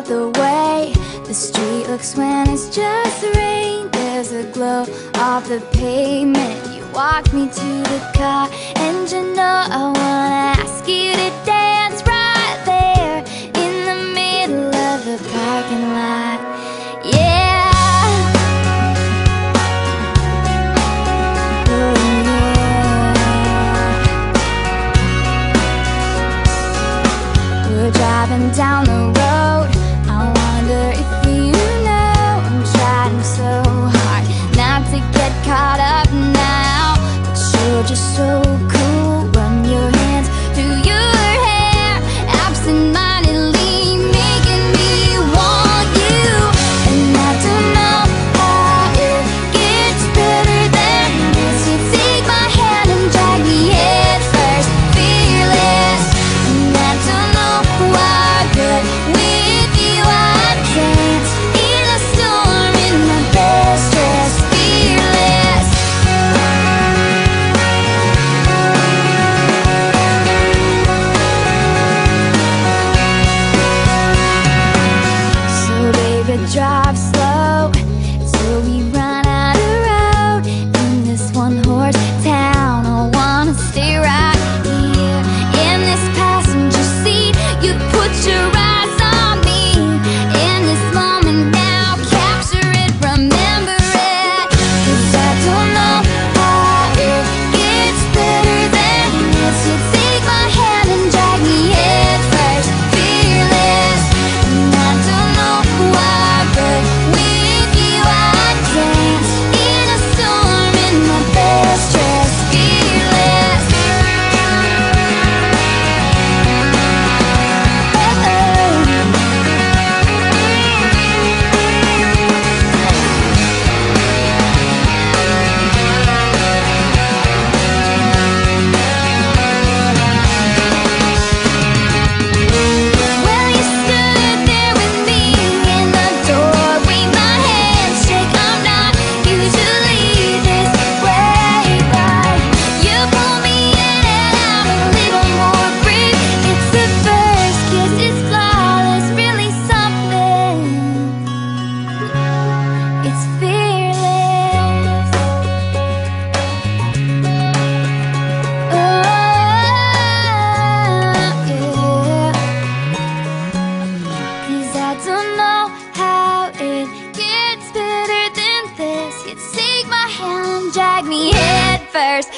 the way the street looks when it's just rain. There's a glow off the pavement. You walk me to the car, and you know I wanna ask you to dance right there in the middle of the parking lot. Yeah. Driving down the road, I wonder if you know I'm trying so hard not to get caught up now, but you're just so cool. Run your hands through your hair, absent-mindedly making me want you. And I don't know how it gets better than this. You take my hand and drag me head first, fearless. And I don't know why, but with you I dance in a storm in my best dress, fearless. So baby, drive slow till we run out of road in this one-horse town. I wanna stay right here in this passenger seat. You put your eyes on me in this moment now. Capture it, remember it, 'cause I don't know how it gets better than this. You take my hand and drag me head first, fearless. And I don't know why, but with you I dance in a storm in my best dress, fearless. Well, you stood there with me in the doorway, my hands shake. I'm not usually this way, but you pull me in and out a little more free. It's the first kiss, it's flawless, really something. It's fearless. Oh, yeah. 'Cause I don't know how it gets better than this. You take my hand, drag me head first.